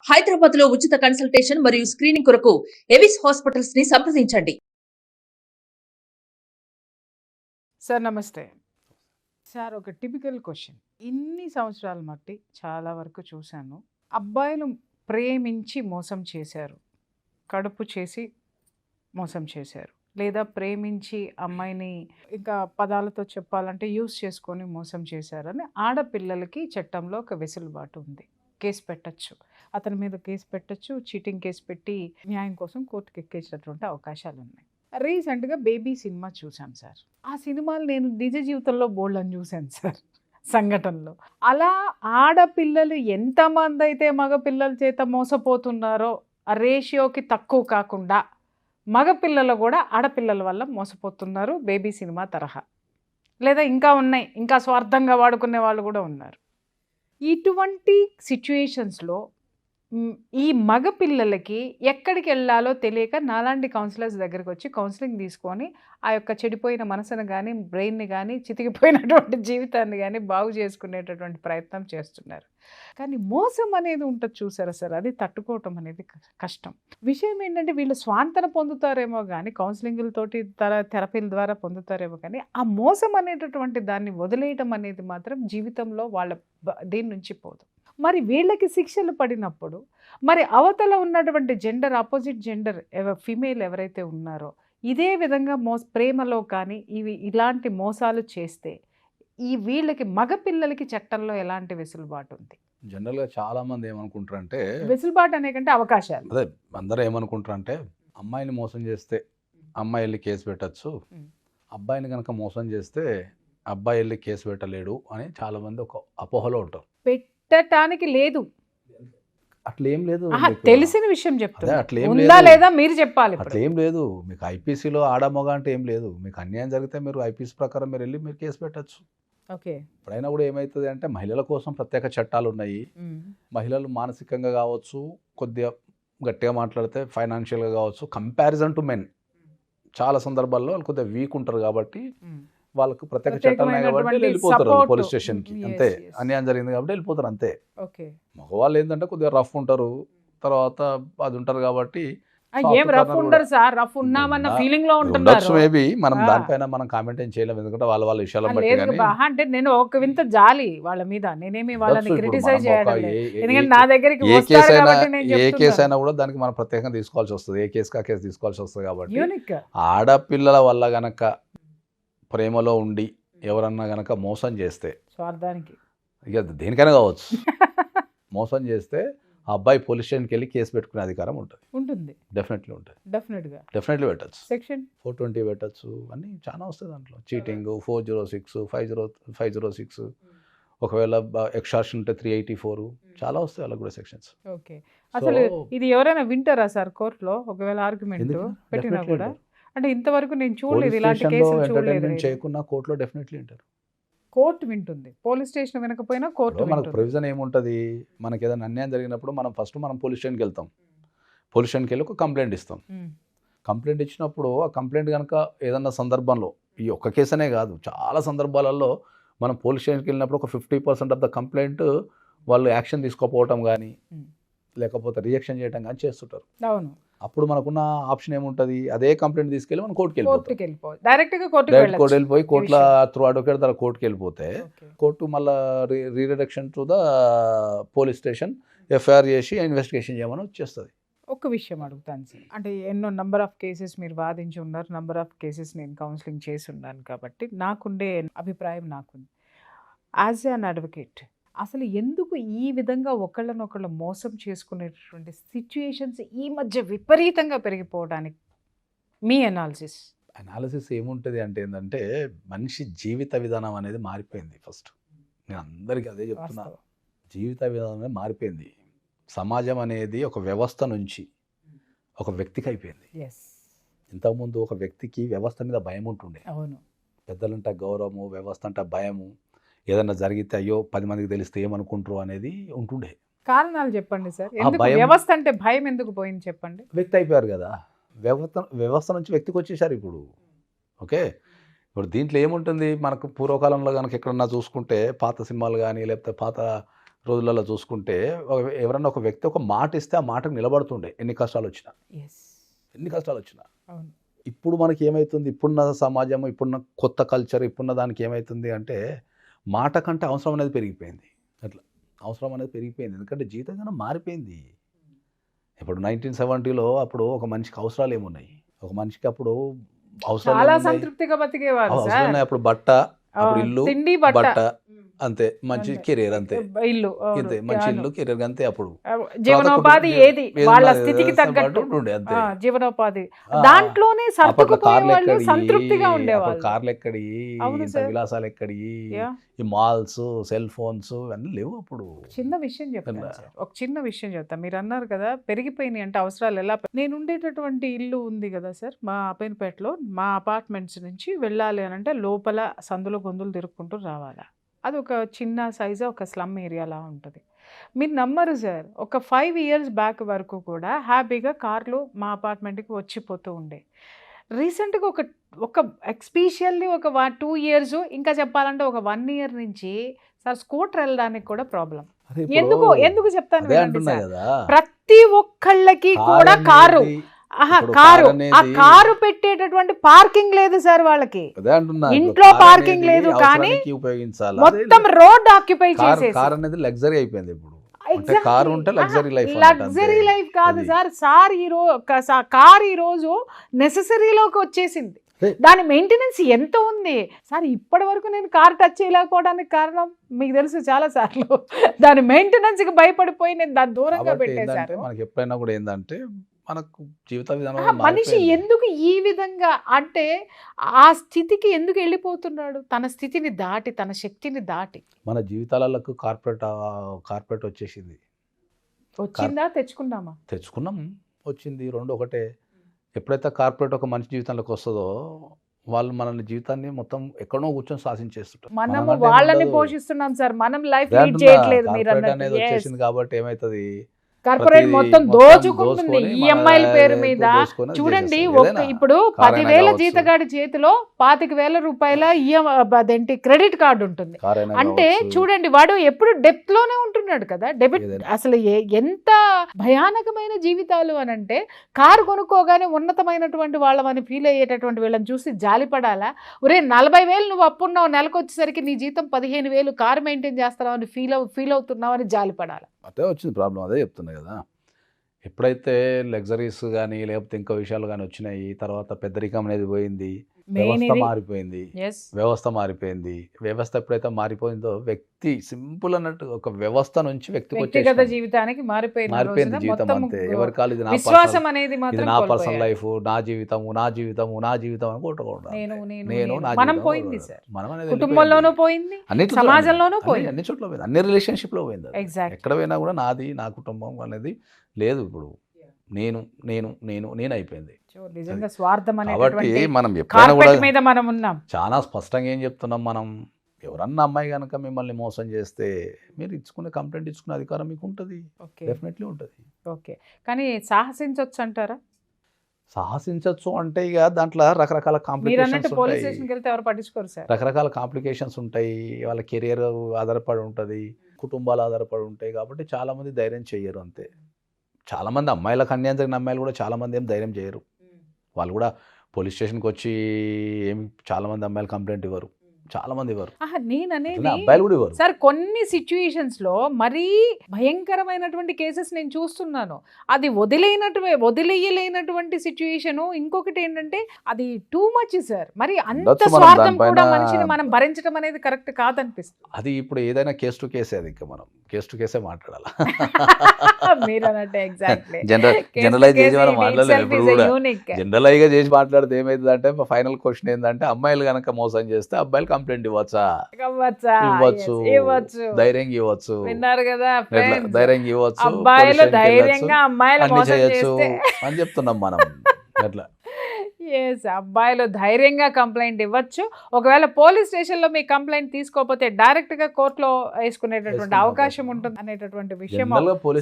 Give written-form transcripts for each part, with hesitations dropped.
హైదరాబాద్ లో ఉచిత కన్సల్టేషన్ మరియు స్క్రీనింగ్ కొరకు ఎవిస్ హాస్పిటల్స్ ని సంప్రదించండి. సార్ నమస్తే. సార్ ఒక టిపికల్ క్వశ్చన్. ఇన్ని సంవత్సరాలు మట్టి చాలా వరకు చూశాను. అబ్బాయిలు ప్రేమించి మోసం చేశారు, కడుపు చేసి మోసం చేశారు, లేదా ప్రేమించి అమ్మాయిని ఇంకా పదాలతో చెప్పాలంటే యూస్ చేసుకొని మోసం చేశారని ఆడపిల్లలకి చట్టంలో ఒక వెసులుబాటు ఉంది. కేసు పెట్టచ్చు, అతని మీద కేసు పెట్టచ్చు, చీటింగ్ కేసు పెట్టి న్యాయం కోసం కోర్టుకు ఎక్కేసినటువంటి అవకాశాలు ఉన్నాయి. రీసెంట్గా బేబీ సినిమా చూశాను సార్. ఆ సినిమాలు నేను నిజ జీవితంలో బోల్డని చూశాను సార్ సంఘటనలో. అలా ఆడపిల్లలు ఎంతమంది అయితే మగపిల్లల చేత మోసపోతున్నారో ఆ రేషియోకి తక్కువ కాకుండా మగపిల్లలు కూడా ఆడపిల్లల వల్ల మోసపోతున్నారు. బేబీ సినిమా తరహా లేదా ఇంకా ఉన్నాయి, ఇంకా స్వార్థంగా వాడుకునే వాళ్ళు కూడా ఉన్నారు. ఇటువంటి సిచ్యుయేషన్స్లో ఈ మగ పిల్లలకి ఎక్కడికి వెళ్ళాలో తెలియక నాలాంటి కౌన్సిలర్స్ దగ్గరికి వచ్చి కౌన్సిలింగ్ తీసుకొని ఆ యొక్క చెడిపోయిన మనసును కానీ బ్రెయిన్ని కానీ చితికిపోయినటువంటి జీవితాన్ని కానీ బాగు చేసుకునేటటువంటి ప్రయత్నం చేస్తున్నారు. కానీ మోసం అనేది ఉంటుంది చూసారా సార్, అది తట్టుకోవటం అనేది కష్టం. విషయం ఏంటంటే వీళ్ళు స్వాంతన పొందుతారేమో కానీ కౌన్సిలింగ్లతోటి థెరపీల ద్వారా పొందుతారేమో కానీ ఆ మోసం అనేటటువంటి దాన్ని వదిలేయటం అనేది మాత్రం జీవితంలో వాళ్ళ దీని నుంచి పోదు. మరి వీళ్ళకి శిక్షలు పడినప్పుడు మరి అవతల ఉన్నటువంటి జెండర్, ఆపోజిట్ జెండర్ ఫిమేల్ ఎవరైతే ఉన్నారో ఇదే విధంగా ప్రేమలో కానీ ఇలాంటి మోసాలు చేస్తే వీళ్ళకి మగపిల్లలకి చట్టంలో ఎలాంటి వెసులుబాటు ఉంది? జనరల్గా చాలా మంది ఏమనుకుంటారంటే, వెసులుబాటు అనే కంటే అవకాశాలు, అదే అందరూ ఏమనుకుంటారంటే అమ్మాయిని మోసం చేస్తే అమ్మాయి వెళ్ళి కేసు పెట్టచ్చు, అబ్బాయిని కనుక మోసం చేస్తే అబ్బాయి వెళ్ళి కేసు పెట్టలేడు అని చాలా మంది ఒక అపోహలో ఉంటారు. పెట్టడానికి లేదు, అట్లేం లేదు. తెలిసిన విషయం చెప్తా, అట్లేం ఉందా లేదా మీరు చెప్పాలి. అట్లేం లేదు. మీకు ఐపీసీలో ఆడమొగ అంటే ఏం లేదు. మీకు అన్యాయం జరిగితే మీరు ఐపీసీ ప్రకారం మీరు వెళ్ళి మీరు కేసు పెట్టచ్చు. ఓకే. ఎప్పుడైనా కూడా ఏమవుతుంది అంటే మహిళల కోసం ప్రత్యేక చట్టాలు ఉన్నాయి. మహిళలు మానసికంగా కావచ్చు, కొద్దిగా గట్టిగా మాట్లాడితే ఫైనాన్షియల్గా కావచ్చు, కంపారిజన్ టు మెన్ చాలా సందర్భాల్లో వాళ్ళు కొద్దిగా వీక్ ఉంటారు కాబట్టి వాళ్ళకు ప్రత్యేక చట్టాలు ఉన్నాయి కాబట్టి వెళ్ళిపోతారు పోలీస్ స్టేషన్కి. అంతే, అన్యాయం జరిగింది కాబట్టి వెళ్ళిపోతారు అంతే. మగవాళ్ళు ఏంటంటే కొద్దిగా రఫ్ ఉంటారు, తర్వాత అది ఉంటారు కాబట్టి మేబీ మనం దానిపైన మనం కామెంట్ ఏం చేయలేము, ఎందుకంటే వాళ్ళ విషయాలను బట్టి. అంటే నేను ఒక వింత జాలి వాళ్ళ మీద, నేనేమి వాళ్ళని క్రిటిసైజ్ చేయలేదు. ఏ కేసు అయినా కూడా దానికి మనం ప్రత్యేకంగా తీసుకోవాల్సి వస్తుంది, ఏ కేసు కా కేసు తీసుకోవాల్సి వస్తుంది. కాబట్టి ఆడపిల్లల వల్ల గనక ప్రేమలో ఉండి ఎవరన్నా గనక మోసం చేస్తే, స్వార్థానికి ఇక దేనికైనా కావచ్చు, మోసం చేస్తే ఆ అబ్బాయి పోలీస్ స్టేషన్కి వెళ్ళి కేసు పెట్టుకునే అధికారం ఉంటుంది. డెఫినెట్లీ ఉంటుంది. డెఫినెట్లీ పెట్టచ్చు. సెక్షన్ 420 పెట్టచ్చు, అన్నీ చాలా వస్తాయి దాంట్లో. చీటింగ్ 406, 506, ఒకవేళ ఎక్స్టార్షన్ ఉంటే 384, చాలా వస్తాయి వాళ్ళకి కూడా సెక్షన్స్. ఓకే. అసలు ఇది ఎవరైనా వింటారా సార్ కోర్టులో ఒకవేళ ఆర్గ్యుమెంట్ పెట్టినా కూడా? అంటే ఇంతవరకు నేను చూడలేదు ఇలాంటి కేసులు, చూడలేదు. చేయకున్నా కోర్టులో డెఫినెట్లీ వింటారు. కోర్టు వింటుంది, పోలీస్ స్టేషన్ వినకపోయినా కోర్టు. మనకు ప్రొవిజన్ ఏముంటుంది, మనకి ఏదైనా అన్యాయం జరిగినప్పుడు మనం పోలీస్ స్టేషన్కి వెళ్తాం. పోలీస్ స్టేషన్కి వెళ్ళి ఒక కంప్లైంట్ ఇస్తాం. కంప్లైంట్ ఇచ్చినప్పుడు ఆ కంప్లైంట్ కనుక ఏదన్నా సందర్భంలో, ఈ ఒక్క కేసనే కాదు చాలా సందర్భాలలో మనం పోలీస్ స్టేషన్కి వెళ్ళినప్పుడు ఒక 50% ఆఫ్ ద కంప్లైంట్ వాళ్ళు యాక్షన్ తీసుకోకపోవటం కానీ లేకపోతే రిజెక్షన్ చేయడం కానీ చేస్తుంటారు. అవును. అప్పుడు మనకున్న ఆప్షన్ ఏముంటుంది, అదే కంప్లైంట్ తీసుకెళ్ళి మనం కోర్టుకి వెళ్ళిపోయి కోర్టులో త్రూ అడ్వకేట్ ద్వారా కోర్టుకి వెళ్ళిపోతే కోర్టు మళ్ళీ redirection to the police station FIR చేసి ఇన్వెస్టిగేషన్ చేయమని వచ్చేస్తుంది. ఒక విషయం అడుగుతాను సార్, అంటే ఎన్నో నంబర్ ఆఫ్ కేసెస్ మీరు వాదించి ఉన్నారు, నంబర్ ఆఫ్ కేసెస్ నేను కౌన్సిలింగ్ చేసి ఉన్నాను కాబట్టి నాకుండే అభిప్రాయం నాకుంది. యాజ్ అన్ అడ్వకేట్ అసలు ఎందుకు ఈ విధంగా ఒకళ్ళనొకళ్ళు మోసం చేసుకునేటటువంటి సిచ్యుయేషన్స్ ఈ మధ్య విపరీతంగా పెరిగిపోవడానికి మీ అనాలిసిస్ ఏముంటుంది అంటే ఏంటంటే మనిషి జీవిత విధానం అనేది మారిపోయింది. ఫస్ట్ నేను అందరికీ అదే చెప్తున్నా, జీవిత విధానం అనేది మారిపోయింది. సమాజం అనేది ఒక వ్యవస్థ నుంచి ఒక వ్యక్తికి అయిపోయింది. ఇంతకుముందు ఒక వ్యక్తికి వ్యవస్థ మీద భయం ఉంటుండే. అవును. పెద్దలంటే గౌరవము, వ్యవస్థ అంటే భయము, ఏదన్నా జరిగితే అయ్యో 10 మందికి తెలిస్తే ఏమనుకుంటారు అనేది ఉంటుండే. కారణాలు చెప్పండి సార్, వ్యవస్థ అంటే భయం ఎందుకు పోయింది చెప్పండి? వ్యక్తి అయిపోయారు కదా, వ్యవస్థ నుంచి వ్యక్తికి వచ్చేసారు ఇప్పుడు. ఓకే, ఇప్పుడు దీంట్లో ఏముంటుంది, మనకు పూర్వకాలంలో కనుక ఎక్కడన్నా చూసుకుంటే పాత సినిమాలు కానీ లేకపోతే పాత రోజులలో చూసుకుంటే ఎవరన్నా ఒక వ్యక్తి ఒక మాట ఇస్తే ఆ మాటకు నిలబడుతుండే ఎన్ని కష్టాలు వచ్చినా. అవును. ఇప్పుడు మనకి ఏమవుతుంది, ఇప్పుడున్న సమాజం, ఇప్పుడున్న కొత్త కల్చర్, ఇప్పుడున్న దానికి ఏమవుతుంది అంటే మాట కంటే అవసరం అనేది పెరిగిపోయింది. అట్లా అవసరం అనేది పెరిగిపోయింది, ఎందుకంటే జీవితం మారిపోయింది. ఇప్పుడు 1970లో అప్పుడు ఒక మనిషికి అవసరాలు ఏమున్నాయి, ఒక మనిషికి అప్పుడు అవసరాలు చాలా ఏమున్నాయి? సంతృప్తిగా బతికేవారు అవసరాలు సార్. ఉన్నాయి. అప్పుడు బట్ట, అప్పుడు ఇల్లు, తిండి, బట్ట, అంతే. మంచి అంతే. కెరీర్, అంతే. ఇల్లు, అవును. అంతే, మంచి అవును. ఇల్లు, కెరీర్, అంతే. అప్పుడు జీవనోపాధి ఏది వాళ్ళ స్థితికి తగ్గట్టు ఉండే, అంతే. జీవనోపాధి ఆ, దాంట్లోనే అప్పట్లో సర్దుకుపోయే కార్లు వాళ్ళు, ఎక్కడి, సంతృప్తిగా అప్పుడు ఉండేవాళ్ళు. కార్లు ఎక్కడి, అవును ఇంత సార్. విలాసాలు ఎక్కడి, యా. ఈ మాల్స్, సెల్ ఫోన్స్ ఇవన్నీ లేవు అప్పుడు. చిన్న విషయం చెప్తాను అలా. సార్, ఒక చిన్న విషయం చెప్తాను. మీరు అన్నారు కదా పెరిగిపోయినాయి అంటే అవసరాలు ఎలా నేను ఉండేటటువంటి ఇల్లు ఉంది కదా సార్ మా అప్పేనపేటలో, మా అపార్ట్మెంట్స్ నుంచి వెళ్ళాలి అని అంటే లోపల సందులో గొంతులు తిరుక్కుంటూ రావాలా. అది ఒక చిన్న సైజు, ఒక స్లమ్ ఏరియాలా ఉంటుంది. మీరు నమ్మరు సార్, ఒక 5 years బ్యాక్ వరకు కూడా హ్యాపీగా కార్లు మా అపార్ట్మెంట్కి వచ్చిపోతూ ఉండే. రీసెంట్గా ఒక ఎక్స్పెషల్లీ ఒక 2 years, ఇంకా చెప్పాలంటే ఒక 1 year నుంచి సార్ స్కూటర్ వెళ్ళడానికి కూడా ప్రాబ్లం. అరే ఇప్పుడు ఎందుకు చెప్తాను అదే వినండి అంటున్నా సార్. కదా, ప్రతి ఒక్కళ్ళకి కారు కూడా కారు, అనేది- ఇప్పుడు కారు, కారు ఆ అనేది- కారు పెట్టేటటువంటి పార్కింగ్ లేదు సార్ వాళ్ళకి. అదే అంటున్నా, ఇప్పుడు ఇంట్లో కారు పార్కింగ్ అనేది లేదు కానీ అవసరానికి ఉపయోగించాలి. మొత్తం రోడ్ ఆక్యుపై చేసేసి. కార్ అనేది లగ్జరీ అయిపోయింది ఇప్పుడు. అంటే కారు ఉంటే లగ్జరీ లైఫ్, లగ్జరీ లైఫ్ కాదు సార్. కార్ ఈ రోజు నెసెసరీలోకి వచ్చేసింది. Hey. దాని మెయింటెనెన్స్ ఎంత ఉంది సార్? ఇప్పటి వరకు నేను కార్ టచ్ చేయలేకపోవడానికి కారణం మీకు తెలుసు, చాలా సార్లు దాని మెయింటెనెన్స్ కి భయపడిపోయి నేను దాన్ని దూరంగా పెట్టేశాను. మనకి ఎప్పుడైనా కూడా ఏంటంటే మనకు జీవిత విధానం మనిషి మారిపోయింది. ఎందుకు ఈ విధంగా అంటే ఆ స్థితికి ఎందుకు వెళ్ళిపోతున్నాడు? తన స్థితిని దాటి, తన శక్తిని దాటి. మన జీవితాలకు కార్పొరేట్ వచ్చేసింది. వచ్చిందా, తెచ్చుకున్నామా? తెచ్చుకున్నాం, వచ్చింది, రెండు ఒకటే. ఎప్పుడైతే కార్పొరేట్ ఒక మనిషి జీవితంలోకి వస్తుందో వాళ్ళు మన జీవితాన్ని మొత్తం ఎక్కడో కూర్చొని శాసించేస్తుంటారు. మనము వాళ్ళని పోషిస్తున్నాం సార్, మనం లైఫ్ లీడ్ చేయట్లేదు. మీరు అనేది అన్నట్టు వచ్చేసింది కాబట్టి ఏమవుతుంది, కార్పొరేట్ మొత్తం దోచుకుంటుంది ఈఎంఐల పేరు మీద. చూడండి, ఇప్పుడు 10,000 జీతగాడి చేతిలో 25,000 రూపాయల అదేంటి క్రెడిట్ కార్డు ఉంటుంది అంటే చూడండి, వాడు ఎప్పుడు డెప్త్ లోనే ఉంటున్నాడు కదా. డెబిట్ అసలు ఎంత భయానకమైన జీవితాలు అని అంటే, కారు కొనుక్కోగానే ఉన్నతమైనటువంటి వాళ్ళని ఫీల్ అయ్యేటటువంటి వీళ్ళని చూసి జాలిపడాలా? ఒరే 40,000 నువ్వు అప్పున్నావు, నెలకు వచ్చేసరికి నీ జీతం 15,000, కారు మెయింటైన్ చేస్తున్నావు అని ఫీల్ అవుతున్నావు అని జాలిపడాలా? అదే వచ్చింది ప్రాబ్లం, అదే చెప్తున్నా కదా. ఎప్పుడైతే లగ్జరీస్ కానీ లేకపోతే ఇంకో విషయాలు కానీ వచ్చినాయి, తర్వాత పెద్దరికం అనేది పోయింది, వ్యవస్థ మారిపోయింది. వ్యవస్థ ఎప్పుడైతే మారిపోయిందో వ్యక్తి సింపుల్ అన్నట్టు ఒక వ్యవస్థ నుంచి వ్యక్తిగత జీవితానికి మారిపోయింది జీవితం. అంతే, ఎవరి కాలు ఇది విశ్వాసం అనేది నా పర్సనల్ లైఫ్, నా జీవితము అని కొట్టుకోవడం. నేను మనం పోయింది సార్, కుటుంబంలోనూ పోయింది, సమాజంలోనూ పోయింది, అన్ని చోట్ల పోయింది, అన్ని రిలేషన్షిప్ లో పోయింది. ఎక్కడ పోయినా కూడా నాది, నా కుటుంబం అనేది లేదు. ఇప్పుడు నేను అయిపోయింది. నిజంగా స్వార్థం కాబట్టి మనం మీద మనం ఉన్నాం. చాలా స్పష్టంగా ఏం చెప్తున్నాం, మనం ఎవరన్నా అమ్మాయి కనుక మిమ్మల్ని మోసం చేస్తే మీరు కంప్లైంట్ ఇచ్చుకునే అధికారం మీకు ఉంటుంది, డెఫినెట్లీ ఉంటుంది. ఓకే, కానీ సాహసించవచ్చు అంటారా? సాహసించవచ్చు అంటే ఇక దాంట్లో రకరకాల కాంప్లికేషన్స్ ఉంటాయి, రకరకాల కాంప్లికేషన్స్ ఉంటాయి. వాళ్ళ కెరియర్ ఆధారపడి ఉంటుంది, కుటుంబాలు ఆధారపడి ఉంటాయి. కాబట్టి చాలా మంది ధైర్యం చెయ్యరు. అంతే, చాలా మంది అమ్మాయిలకు అన్యాయం జరిగిన అమ్మాయిలు కూడా చాలా మంది ఏం ధైర్యం చేయరు. వాళ్ళు కూడా పోలీస్ స్టేషన్కి వచ్చి ఏం చాలా మంది అమ్మాయిలు కంప్లైంట్ ఇవ్వరు, చాలా మంది ఇవ్వరు. నేననేది అబ్బాయిలు కూడా ఇవ్వరు సార్. కొన్ని సిచ్యుయేషన్స్ లో మరీ భయంకరమైనటువంటి కేసెస్ నేను చూస్తున్నాను. అది వదిలేయలేనటువంటి సిచ్యుయేషన్. ఇంకొకటి ఏంటంటే అది టూ మచ్ సార్. మరి అంత స్వార్థం కూడా మనిషిని మనం భరించడం అనేది కరెక్ట్ కాదనిపిస్తుంది. అది ఇప్పుడు ఏదైనా కేస్ టు కేసే, అది ఇంకా మనం కేస్ టు కేసే మాట్లాడాలి. మీరు అన్నట్టు ఎగ్జాక్ట్లీ జనరలైజ్ చేసి మనం మాట్లాడలేదు. ఇప్పుడు కూడా జనరలైజ్ గా చేసి మాట్లాడితే ఏమైతుంది అంటే ఫైనల్ క్వశ్చన్ ఏంటంటే, అమ్మాయిలు కనుక మోసం చేస్తే అబ్బాయిలు కంప్లైంట్ ఇవ్వచ్చా? ఇవ్వచ్చు, ధైర్యంగా ఇవ్వచ్చు. విన్నారు కదా, ధైర్యంగా ఇవ్వచ్చు, అబ్బాయిలు ధైర్యంగా అమ్మాయిలు అన్ని చేయొచ్చు అని చెప్తున్నాం మనం. అట్లా అబ్బాయిలు ధైర్యంగా కంప్లైంట్ ఇవ్వచ్చు. ఒకవేళ పోలీస్ స్టేషన్ లో మీ కంప్లైంట్ తీసుకోకపోతే డైరెక్ట్ గా కోర్టులో వేసుకునేటటువంటి అవకాశం ఉంటుంది అనేటటువంటి విషయం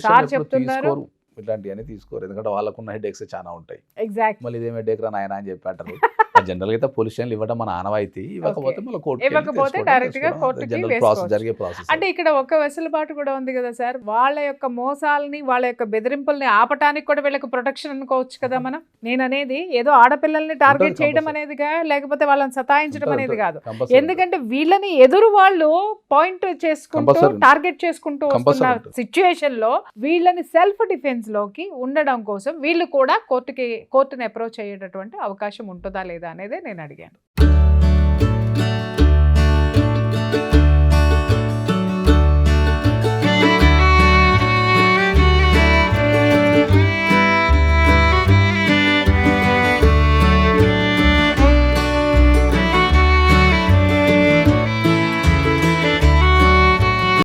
సార్ చెప్తున్నారు. ఇట్లాంటివన్నీ తీసుకోరు, ఎందుకంటే వాళ్ళకున్న హెడేక్స్ చాలా ఉంటాయి. ఎగ్జాక్ట్, మళ్ళీ ఇదేం హెడేక్ రా నాయన అని చెప్పి అంటారు. జనరల్ అయితే పోలీస్ స్టేషన్లు ఇవ్వడం మన ఆనవాయితీ, ఇవ్వకపోతే మళ్ళీ ఇవ్వకపోతే direct గా కోర్టుకి ప్రాసెస్ వేసుకోవచ్చు. జరిగే ప్రాసెస్. అంటే ఇక్కడ ఒక వెసులుబాటు కూడా ఉంది కదా సార్, వాళ్ళ యొక్క మోసాలని వాళ్ళ యొక్క బెదిరింపుల్ని ఆపటానికి కూడా వీళ్ళకి ప్రొటెక్షన్ అనుకోవచ్చు కదా మనం. నేను అనేది ఏదో ఆడపిల్లల్ని టార్గెట్ ఉంటుంది, చేయడం compulsory. అనేదిగా, లేకపోతే వాళ్ళని సతాయించడం ఉంటుంది, అనేది కాదు. compulsory. ఎందుకంటే వీళ్ళని ఎదురు వాళ్ళు పాయింట్ చేసుకుంటూ Compulsory. టార్గెట్ చేసుకుంటూ వస్తున్న Compulsory ఉంటుంది. సిచ్యుయేషన్ లో వీళ్ళని సెల్ఫ్ డిఫెన్స్ లోకి ఉండడం కోసం వీళ్ళు కూడా కోర్టుని అప్రోచ్ అయ్యేటటువంటి అవకాశం ఉంటుందా లేదా అనేది నేను అడిగాను.